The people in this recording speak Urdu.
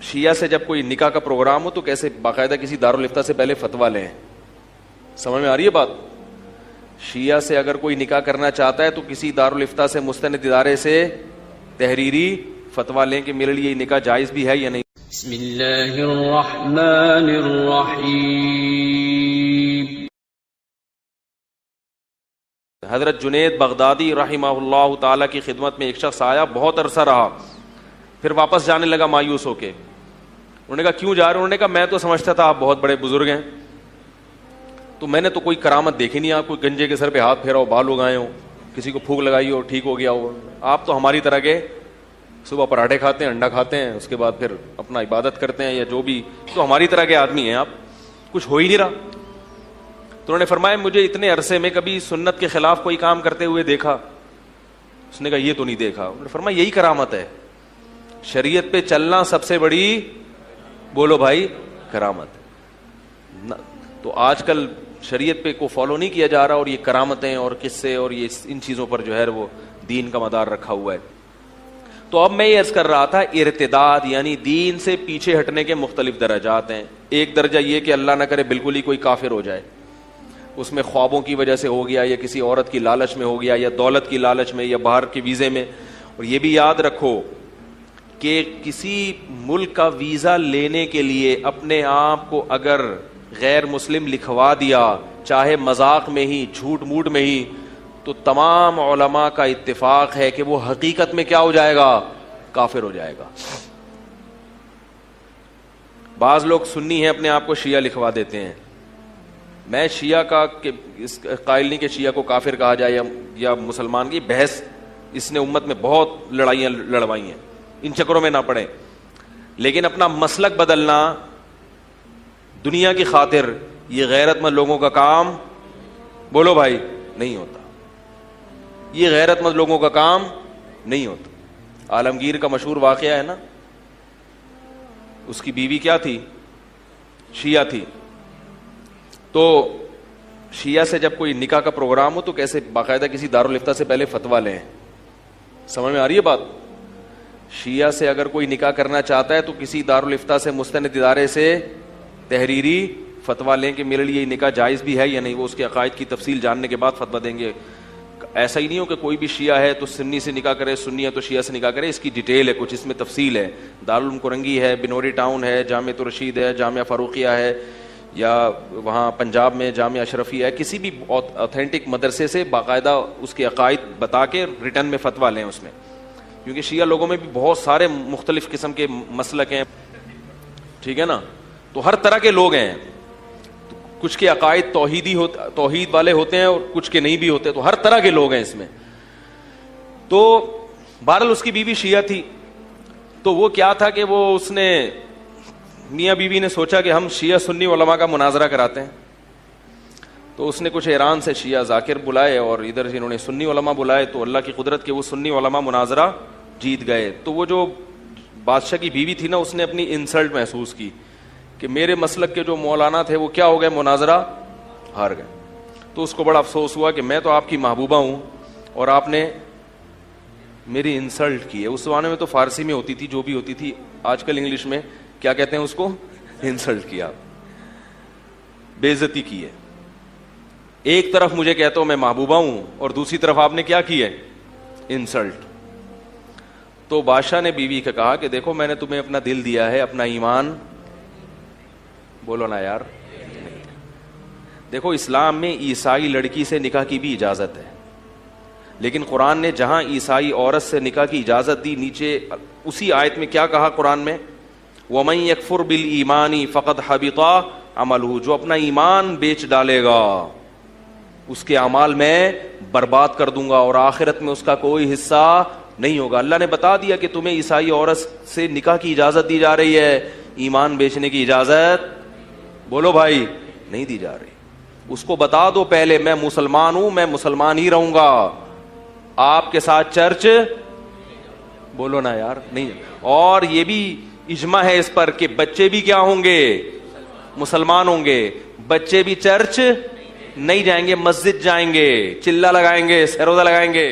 شیعہ سے جب کوئی نکاح کا پروگرام ہو تو کیسے باقاعدہ کسی دارالفتہ سے پہلے فتویٰ لیں. سمجھ میں آ رہی ہے بات؟ شیعہ سے اگر کوئی نکاح کرنا چاہتا ہے تو کسی دارالفتہ سے مستند ادارے سے تحریری فتویٰ لیں کہ میرے لیے یہ نکاح جائز بھی ہے یا نہیں. بسم اللہ الرحمن الرحیم. حضرت جنید بغدادی رحمہ اللہ تعالی کی خدمت میں ایک شخص آیا, بہت عرصہ رہا, پھر واپس جانے لگا مایوس ہو کے. انہوں نے کہا کیوں جا رہے؟ انہوں نے کہا میں تو سمجھتا تھا آپ بہت بڑے بزرگ ہیں, تو میں نے تو کوئی کرامت دیکھی نہیں, آپ کوئی گنجے کے سر پہ ہاتھ پھیرا ہو, بال اگائے ہو, کسی کو پھونک لگائی ہو, ٹھیک ہو گیا ہو. آپ تو ہماری طرح کے صبح پراٹھے کھاتے ہیں, انڈا کھاتے ہیں, اس کے بعد پھر اپنا عبادت کرتے ہیں یا جو بھی, تو ہماری طرح کے آدمی ہیں آپ, کچھ ہو ہی نہیں رہا. تو انہوں نے فرمایا مجھے اتنے عرصے میں کبھی سنت کے خلاف کوئی کام کرتے ہوئے دیکھا؟ اس نے کہا یہ تو نہیں دیکھا. انہوں نے فرمایا یہی کرامت ہے, شریعت پہ چلنا سب سے بڑی, بولو بھائی, کرامت. تو آج کل شریعت پہ کو فالو نہیں کیا جا رہا, اور یہ کرامتیں اور قصے اور یہ ان چیزوں پر جو ہے وہ دین کا مدار رکھا ہوا ہے. تو اب میں یہ عرض کر رہا تھا, ارتداد یعنی دین سے پیچھے ہٹنے کے مختلف درجات ہیں. ایک درجہ یہ کہ اللہ نہ کرے بالکل ہی کوئی کافر ہو جائے, اس میں خوابوں کی وجہ سے ہو گیا, یا کسی عورت کی لالچ میں ہو گیا, یا دولت کی لالچ میں, یا باہر کے ویزے میں. اور یہ بھی یاد رکھو کہ کسی ملک کا ویزا لینے کے لیے اپنے آپ کو اگر غیر مسلم لکھوا دیا, چاہے مذاق میں ہی, جھوٹ موٹ میں ہی, تو تمام علماء کا اتفاق ہے کہ وہ حقیقت میں کیا ہو جائے گا؟ کافر ہو جائے گا. بعض لوگ سنی ہیں اپنے آپ کو شیعہ لکھوا دیتے ہیں. میں شیعہ کا قائل نہیں کہ شیعہ کو کافر کہا جائے یا مسلمان کی بحث, اس نے امت میں بہت لڑائیاں لڑوائی ہیں, ان چکروں میں نہ پڑیں. لیکن اپنا مسلک بدلنا دنیا کی خاطر, یہ غیرت مند لوگوں کا کام, بولو بھائی, نہیں ہوتا. یہ غیرت مند لوگوں کا کام نہیں ہوتا. عالمگیر کا مشہور واقعہ ہے نا, اس کی بیوی کیا تھی؟ شیعہ تھی. تو شیعہ سے جب کوئی نکاح کا پروگرام ہو تو کیسے باقاعدہ کسی دارالفتہ سے پہلے فتویٰ لیں. سمجھ میں آ رہی ہے بات؟ شیعہ سے اگر کوئی نکاح کرنا چاہتا ہے تو کسی دارالفتہ سے مستند ادارے سے تحریری فتویٰ لیں کہ میرے لیے یہ نکاح جائز بھی ہے یا نہیں. وہ اس کے عقائد کی تفصیل جاننے کے بعد فتویٰ دیں گے. ایسا ہی نہیں ہو کہ کوئی بھی شیعہ ہے تو سنی سے نکاح کرے, سنی ہے تو شیعہ سے نکاح کرے. اس کی ڈیٹیل ہے, کچھ اس میں تفصیل ہے. دارالعلوم کرنگی ہے, بنوری ٹاؤن ہے, جامعۃ الرشید ہے, جامعہ فاروقیہ ہے, یا وہاں پنجاب میں جامعہ اشرفیہ ہے, کسی بھی اوتھینٹک مدرسے سے باقاعدہ اس کے عقائد بتا کے ریٹرن میں فتویٰ لیں اس میں. کیونکہ شیعہ لوگوں میں بھی بہت سارے مختلف قسم کے مسلک ہیں, ٹھیک ہے نا, تو ہر طرح کے لوگ ہیں. کچھ کے عقائد توحید والے ہوتے ہیں اور کچھ کے نہیں بھی ہوتے, تو ہر طرح کے لوگ ہیں اس میں. تو بہرحال اس کی بیوی شیعہ تھی. تو وہ کیا تھا کہ وہ اس نے میاں بیوی نے سوچا کہ ہم شیعہ سنی علماء کا مناظرہ کراتے ہیں. تو اس نے کچھ ایران سے شیعہ ذاکر بلائے اور ادھر سے انہوں نے سنی علماء بلائے. تو اللہ کی قدرت کے وہ سنی علماء مناظرہ جیت گئے. تو وہ جو بادشاہ کی بیوی تھی نا, اس نے اپنی انسلٹ محسوس کی کہ میرے مسلک کے جو مولانا تھے وہ کیا ہو گئے, مناظرہ ہار گئے. تو اس کو بڑا افسوس ہوا کہ میں تو آپ کی محبوبہ ہوں اور آپ نے میری انسلٹ کی ہے. اس زمانے میں تو فارسی میں ہوتی تھی, جو بھی ہوتی تھی. آج کل انگلش میں کیا کہتے ہیں اس کو؟ انسلٹ کیا, بے عزتی کی ہے. ایک طرف مجھے کہتا ہوں میں محبوبہ ہوں اور دوسری طرف آپ نے کیا کی ہے؟ انسلٹ. تو بادشاہ نے بیوی کا کہا کہ دیکھو میں نے تمہیں اپنا دل دیا ہے, اپنا ایمان, بولو نا یار. دیکھو اسلام میں عیسائی لڑکی سے نکاح کی بھی اجازت ہے, لیکن قرآن نے جہاں عیسائی عورت سے نکاح کی اجازت دی, نیچے اسی آیت میں کیا کہا قرآن میں؟ وَمَن يَكْفُرْ بِالْإِيمَانِ فَقَدْ حَبِطَ عَمَلُهُ. جو اپنا ایمان بیچ ڈالے گا اس کے اعمال میں برباد کر دوں گا اور آخرت میں اس کا کوئی حصہ نہیں ہوگا. اللہ نے بتا دیا کہ تمہیں عیسائی عورت سے نکاح کی اجازت دی جا رہی ہے, ایمان بیچنے کی اجازت, بولو بھائی, نہیں دی جا رہی. اس کو بتا دو پہلے میں مسلمان ہوں, میں مسلمان ہی رہوں گا, آپ کے ساتھ چرچ, بولو نا یار, نہیں. اور یہ بھی اجماع ہے اس پر کہ بچے بھی کیا ہوں گے؟ مسلمان ہوں گے. بچے بھی چرچ نہیں جائیں گے, مسجد جائیں گے, چلہ لگائیں گے, سروزہ لگائیں گے.